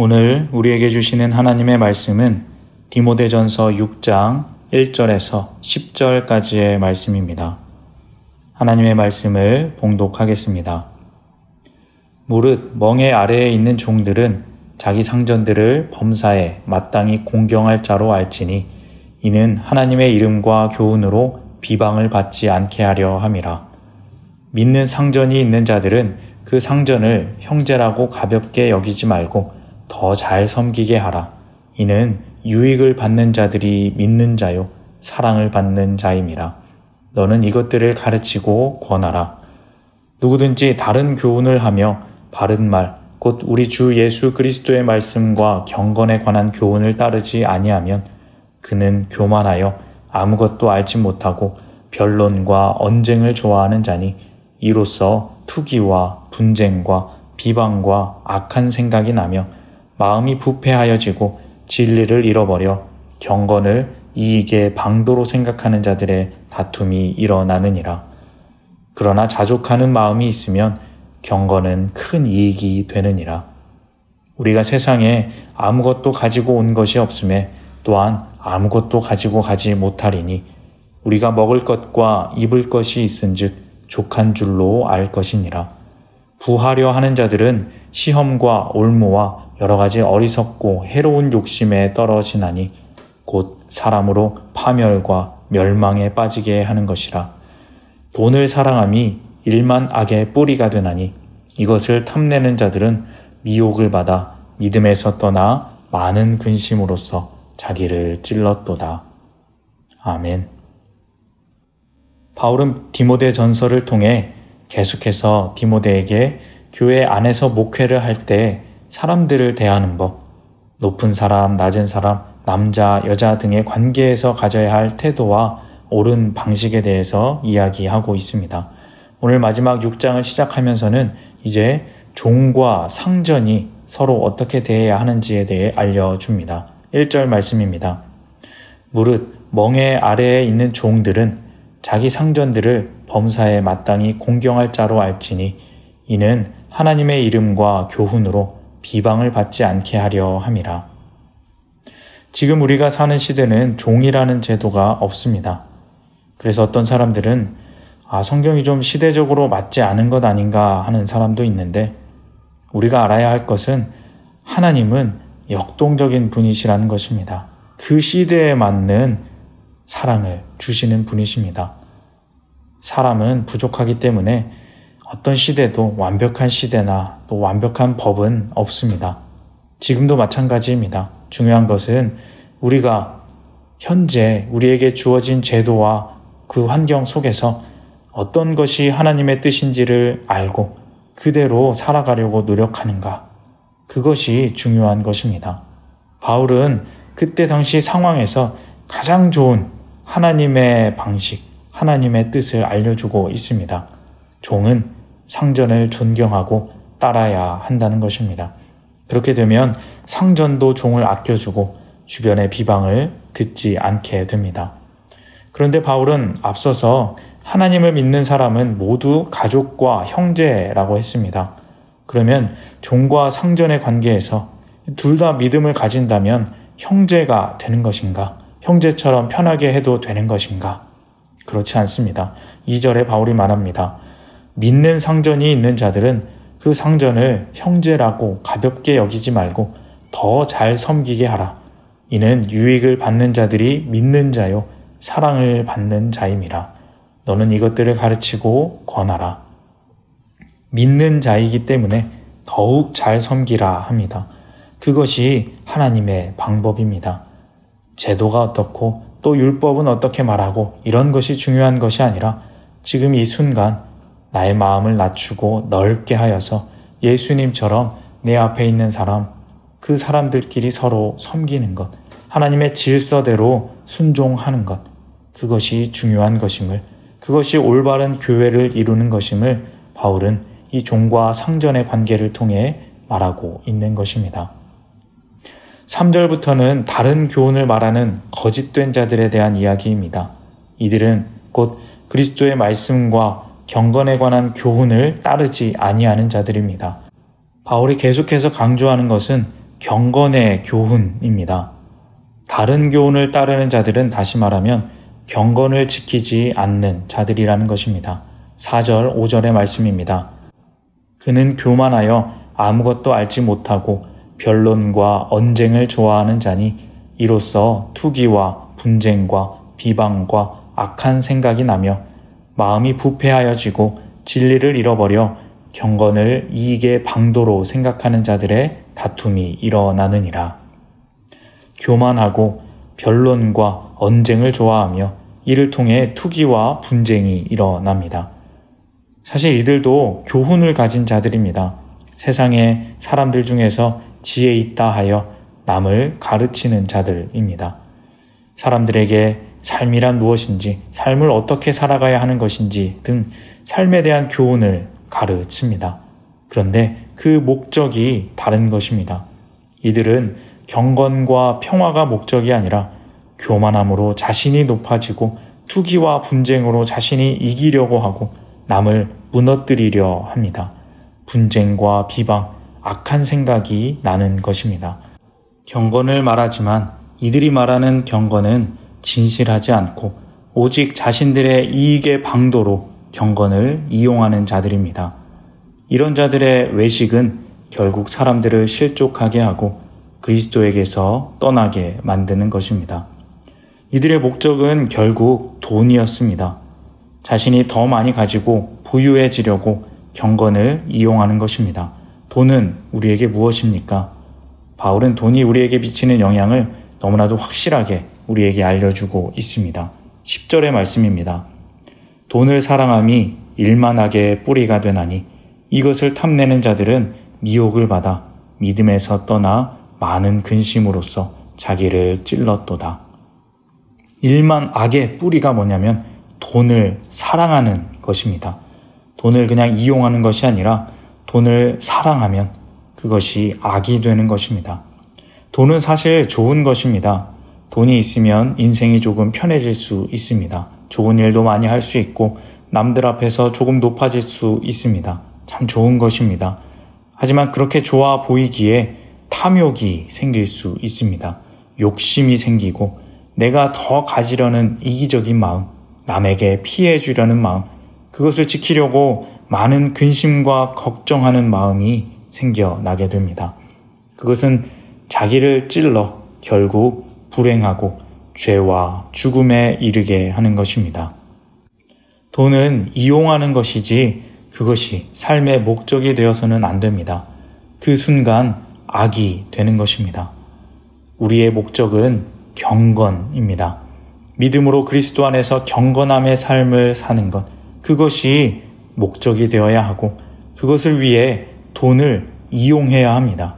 오늘 우리에게 주시는 하나님의 말씀은 디모데전서 6장 1절에서 10절까지의 말씀입니다. 하나님의 말씀을 봉독하겠습니다. 무릇 멍에 아래에 있는 종들은 자기 상전들을 범사에 마땅히 공경할 자로 알지니 이는 하나님의 이름과 교훈으로 비방을 받지 않게 하려 함이라. 믿는 상전이 있는 자들은 그 상전을 형제라고 가볍게 여기지 말고 더 잘 섬기게 하라. 이는 유익을 받는 자들이 믿는 자요 사랑을 받는 자임이라. 너는 이것들을 가르치고 권하라. 누구든지 다른 교훈을 하며 바른 말, 곧 우리 주 예수 그리스도의 말씀과 경건에 관한 교훈을 따르지 아니하면 그는 교만하여 아무것도 알지 못하고 변론과 언쟁을 좋아하는 자니 이로써 투기와 분쟁과 비방과 악한 생각이 나며 마음이 부패하여지고 진리를 잃어버려 경건을 이익의 방도로 생각하는 자들의 다툼이 일어나느니라. 그러나 자족하는 마음이 있으면 경건은 큰 이익이 되느니라. 우리가 세상에 아무것도 가지고 온 것이 없음에 또한 아무것도 가지고 가지 못하리니 우리가 먹을 것과 입을 것이 있은즉 족한 줄로 알 것이니라. 부하려 하는 자들은 시험과 올무와 여러 가지 어리석고 해로운 욕심에 떨어지나니 곧 사람으로 파멸과 멸망에 빠지게 하는 것이라. 돈을 사랑함이 일만 악의 뿌리가 되나니 이것을 탐내는 자들은 미혹을 받아 믿음에서 떠나 많은 근심으로써 자기를 찔렀도다. 아멘. 바울은 디모데 전서를 통해 계속해서 디모데에게 교회 안에서 목회를 할 때 사람들을 대하는 법, 높은 사람, 낮은 사람, 남자, 여자 등의 관계에서 가져야 할 태도와 옳은 방식에 대해서 이야기하고 있습니다. 오늘 마지막 6장을 시작하면서는 이제 종과 상전이 서로 어떻게 대해야 하는지에 대해 알려줍니다. 1절 말씀입니다. 무릇 멍에 아래에 있는 종들은 자기 상전들을 범사에 마땅히 공경할 자로 알지니 이는 하나님의 이름과 교훈으로 비방을 받지 않게 하려 함이라. 지금 우리가 사는 시대는 종이라는 제도가 없습니다. 그래서 어떤 사람들은 성경이 좀 시대적으로 맞지 않은 것 아닌가 하는 사람도 있는데 우리가 알아야 할 것은 하나님은 역동적인 분이시라는 것입니다. 그 시대에 맞는 사랑을 주시는 분이십니다. 사람은 부족하기 때문에 어떤 시대도 완벽한 시대나 또 완벽한 법은 없습니다. 지금도 마찬가지입니다. 중요한 것은 우리가 현재 우리에게 주어진 제도와 그 환경 속에서 어떤 것이 하나님의 뜻인지를 알고 그대로 살아가려고 노력하는가. 그것이 중요한 것입니다. 바울은 그때 당시 상황에서 가장 좋은 하나님의 방식, 하나님의 뜻을 알려주고 있습니다. 종은 상전을 존경하고 따라야 한다는 것입니다. 그렇게 되면 상전도 종을 아껴주고 주변의 비방을 듣지 않게 됩니다. 그런데 바울은 앞서서 하나님을 믿는 사람은 모두 가족과 형제라고 했습니다. 그러면 종과 상전의 관계에서 둘 다 믿음을 가진다면 형제가 되는 것인가? 형제처럼 편하게 해도 되는 것인가? 그렇지 않습니다. 2절에 바울이 말합니다. 믿는 상전이 있는 자들은 그 상전을 형제라고 가볍게 여기지 말고 더 잘 섬기게 하라. 이는 유익을 받는 자들이 믿는 자요 사랑을 받는 자임이라. 너는 이것들을 가르치고 권하라. 믿는 자이기 때문에 더욱 잘 섬기라 합니다. 그것이 하나님의 방법입니다. 제도가 어떻고 또 율법은 어떻게 말하고 이런 것이 중요한 것이 아니라 지금 이 순간 나의 마음을 낮추고 넓게 하여서 예수님처럼 내 앞에 있는 사람, 그 사람들끼리 서로 섬기는 것, 하나님의 질서대로 순종하는 것, 그것이 중요한 것임을, 그것이 올바른 교회를 이루는 것임을 바울은 이 종과 상전의 관계를 통해 말하고 있는 것입니다. 3절부터는 다른 교훈을 말하는 거짓된 자들에 대한 이야기입니다. 이들은 곧 그리스도의 말씀과 경건에 관한 교훈을 따르지 아니하는 자들입니다. 바울이 계속해서 강조하는 것은 경건의 교훈입니다. 다른 교훈을 따르는 자들은 다시 말하면 경건을 지키지 않는 자들이라는 것입니다. 4절, 5절의 말씀입니다. 그는 교만하여 아무것도 알지 못하고 변론과 언쟁을 좋아하는 자니 이로써 투기와 분쟁과 비방과 악한 생각이 나며 마음이 부패하여지고 진리를 잃어버려 경건을 이익의 방도로 생각하는 자들의 다툼이 일어나느니라. 교만하고 변론과 언쟁을 좋아하며 이를 통해 투기와 분쟁이 일어납니다. 사실 이들도 교훈을 가진 자들입니다. 세상의 사람들 중에서 지혜 있다 하여 남을 가르치는 자들입니다. 사람들에게 삶이란 무엇인지, 삶을 어떻게 살아가야 하는 것인지 등 삶에 대한 교훈을 가르칩니다. 그런데 그 목적이 다른 것입니다. 이들은 경건과 평화가 목적이 아니라 교만함으로 자신이 높아지고 투기와 분쟁으로 자신이 이기려고 하고 남을 무너뜨리려 합니다. 분쟁과 비방, 악한 생각이 나는 것입니다. 경건을 말하지만 이들이 말하는 경건은 진실하지 않고 오직 자신들의 이익의 방도로 경건을 이용하는 자들입니다. 이런 자들의 외식은 결국 사람들을 실족하게 하고 그리스도에게서 떠나게 만드는 것입니다. 이들의 목적은 결국 돈이었습니다. 자신이 더 많이 가지고 부유해지려고 경건을 이용하는 것입니다. 돈은 우리에게 무엇입니까? 바울은 돈이 우리에게 미치는 영향을 너무나도 확실하게 우리에게 알려주고 있습니다. 10절의 말씀입니다. 돈을 사랑함이 일만하게 뿌리가 되나니 이것을 탐내는 자들은 미혹을 받아 믿음에서 떠나 많은 근심으로써 자기를 찔렀도다. 일만 악의 뿌리가 뭐냐면 돈을 사랑하는 것입니다. 돈을 그냥 이용하는 것이 아니라 돈을 사랑하면 그것이 악이 되는 것입니다. 돈은 사실 좋은 것입니다. 돈이 있으면 인생이 조금 편해질 수 있습니다. 좋은 일도 많이 할 수 있고 남들 앞에서 조금 높아질 수 있습니다. 참 좋은 것입니다. 하지만 그렇게 좋아 보이기에 탐욕이 생길 수 있습니다. 욕심이 생기고 내가 더 가지려는 이기적인 마음, 남에게 피해 주려는 마음, 그것을 지키려고 많은 근심과 걱정하는 마음이 생겨나게 됩니다. 그것은 자기를 찔러 결국 불행하고 죄와 죽음에 이르게 하는 것입니다. 돈은 이용하는 것이지 그것이 삶의 목적이 되어서는 안 됩니다. 그 순간 악이 되는 것입니다. 우리의 목적은 경건입니다. 믿음으로 그리스도 안에서 경건함의 삶을 사는 것, 그것이 목적이 되어야 하고 그것을 위해 돈을 이용해야 합니다.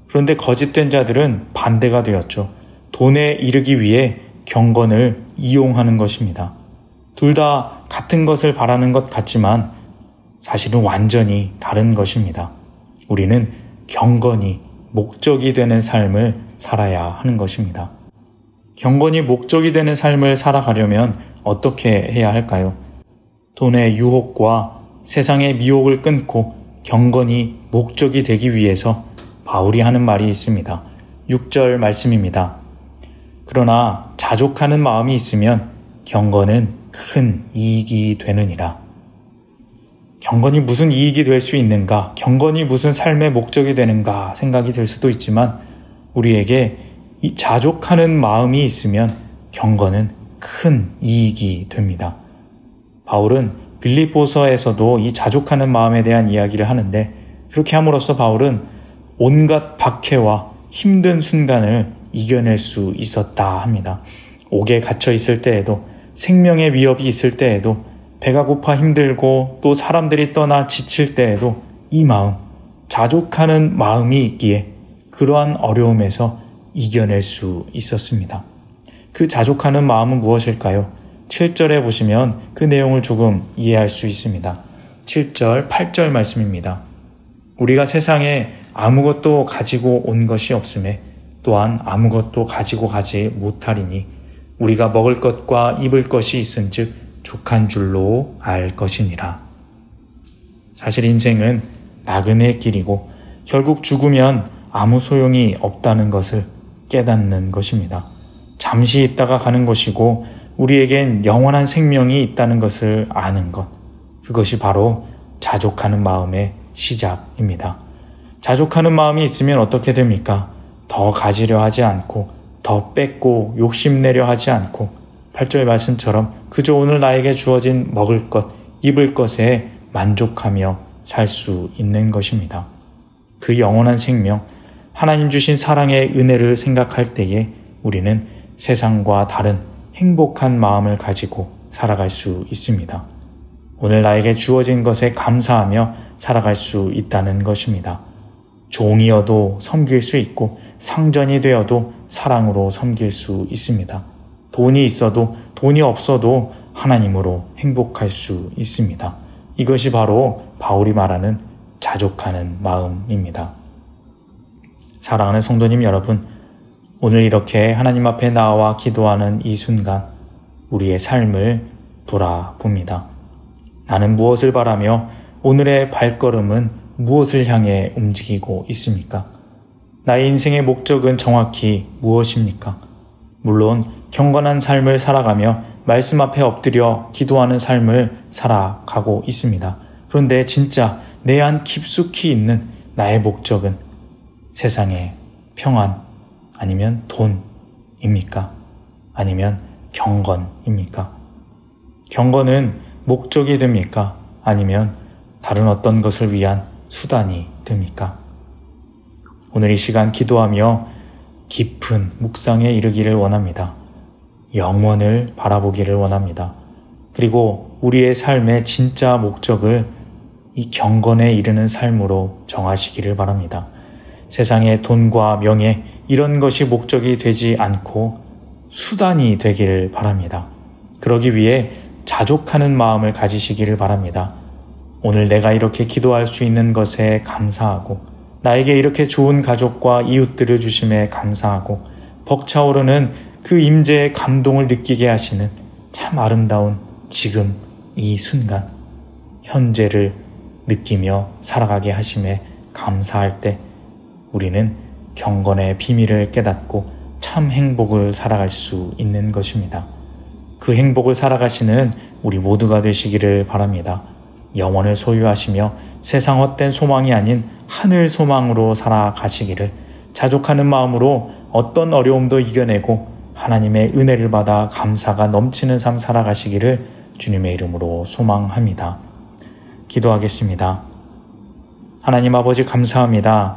그런데 거짓된 자들은 반대가 되었죠. 돈에 이르기 위해 경건을 이용하는 것입니다. 둘 다 같은 것을 바라는 것 같지만 사실은 완전히 다른 것입니다. 우리는 경건이 목적이 되는 삶을 살아야 하는 것입니다. 경건이 목적이 되는 삶을 살아가려면 어떻게 해야 할까요? 돈의 유혹과 세상의 미혹을 끊고 경건이 목적이 되기 위해서 바울이 하는 말이 있습니다. 6절 말씀입니다. 그러나 자족하는 마음이 있으면 경건은 큰 이익이 되느니라. 경건이 무슨 이익이 될 수 있는가? 경건이 무슨 삶의 목적이 되는가? 생각이 들 수도 있지만 우리에게 이 자족하는 마음이 있으면 경건은 큰 이익이 됩니다. 바울은 빌립보서에서도 이 자족하는 마음에 대한 이야기를 하는데 그렇게 함으로써 바울은 온갖 박해와 힘든 순간을 이겨낼 수 있었다 합니다. 옥에 갇혀 있을 때에도 생명의 위협이 있을 때에도 배가 고파 힘들고 또 사람들이 떠나 지칠 때에도 이 마음, 자족하는 마음이 있기에 그러한 어려움에서 이겨낼 수 있었습니다. 그 자족하는 마음은 무엇일까요? 7절에 보시면 그 내용을 조금 이해할 수 있습니다. 7절, 8절 말씀입니다. 우리가 세상에 아무것도 가지고 온 것이 없음에 또한 아무것도 가지고 가지 못하리니 우리가 먹을 것과 입을 것이 있은즉 족한 줄로 알 것이니라. 사실 인생은 나그네 길이고 결국 죽으면 아무 소용이 없다는 것을 깨닫는 것입니다. 잠시 있다가 가는 것이고 우리에겐 영원한 생명이 있다는 것을 아는 것, 그것이 바로 자족하는 마음의 시작입니다. 자족하는 마음이 있으면 어떻게 됩니까? 더 가지려 하지 않고 더 뺏고 욕심내려 하지 않고 8절 말씀처럼 그저 오늘 나에게 주어진 먹을 것, 입을 것에 만족하며 살 수 있는 것입니다. 그 영원한 생명, 하나님 주신 사랑의 은혜를 생각할 때에 우리는 세상과 다른 행복한 마음을 가지고 살아갈 수 있습니다. 오늘 나에게 주어진 것에 감사하며 살아갈 수 있다는 것입니다. 종이어도 섬길 수 있고 상전이 되어도 사랑으로 섬길 수 있습니다. 돈이 있어도 돈이 없어도 하나님으로 행복할 수 있습니다. 이것이 바로 바울이 말하는 자족하는 마음입니다. 사랑하는 성도님 여러분, 오늘 이렇게 하나님 앞에 나와 기도하는 이 순간 우리의 삶을 돌아봅니다. 나는 무엇을 바라며 오늘의 발걸음은 무엇을 향해 움직이고 있습니까? 나의 인생의 목적은 정확히 무엇입니까? 물론 경건한 삶을 살아가며 말씀 앞에 엎드려 기도하는 삶을 살아가고 있습니다. 그런데 진짜 내 안 깊숙이 있는 나의 목적은 세상의 평안 아니면 돈입니까? 아니면 경건입니까? 경건은 목적이 됩니까? 아니면 다른 어떤 것을 위한 수단이 됩니까? 오늘 이 시간 기도하며 깊은 묵상에 이르기를 원합니다. 영원을 바라보기를 원합니다. 그리고 우리의 삶의 진짜 목적을 이 경건에 이르는 삶으로 정하시기를 바랍니다. 세상의 돈과 명예 이런 것이 목적이 되지 않고 수단이 되기를 바랍니다. 그러기 위해 자족하는 마음을 가지시기를 바랍니다. 오늘 내가 이렇게 기도할 수 있는 것에 감사하고 나에게 이렇게 좋은 가족과 이웃들을 주심에 감사하고 벅차오르는 그 임재의 감동을 느끼게 하시는 참 아름다운 지금 이 순간 현재를 느끼며 살아가게 하심에 감사할 때 우리는 경건의 비밀을 깨닫고 참 행복을 살아갈 수 있는 것입니다. 그 행복을 살아가시는 우리 모두가 되시기를 바랍니다. 영원을 소유하시며 세상 헛된 소망이 아닌 하늘 소망으로 살아가시기를 자족하는 마음으로 어떤 어려움도 이겨내고 하나님의 은혜를 받아 감사가 넘치는 삶 살아가시기를 주님의 이름으로 소망합니다. 기도하겠습니다. 하나님 아버지 감사합니다.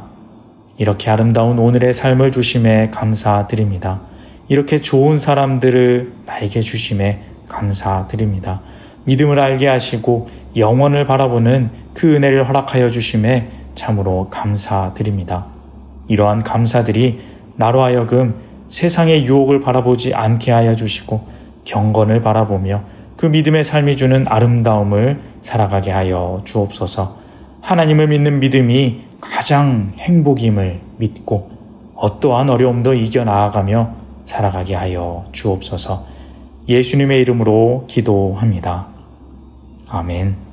이렇게 아름다운 오늘의 삶을 주심에 감사드립니다. 이렇게 좋은 사람들을 나에게 주심에 감사드립니다. 믿음을 알게 하시고 영원을 바라보는 그 은혜를 허락하여 주심에 참으로 감사드립니다. 이러한 감사들이 나로 하여금 세상의 유혹을 바라보지 않게 하여 주시고 경건을 바라보며 그 믿음의 삶이 주는 아름다움을 살아가게 하여 주옵소서. 하나님을 믿는 믿음이 가장 행복임을 믿고 어떠한 어려움도 이겨나아가며 살아가게 하여 주옵소서. 예수님의 이름으로 기도합니다. 아멘.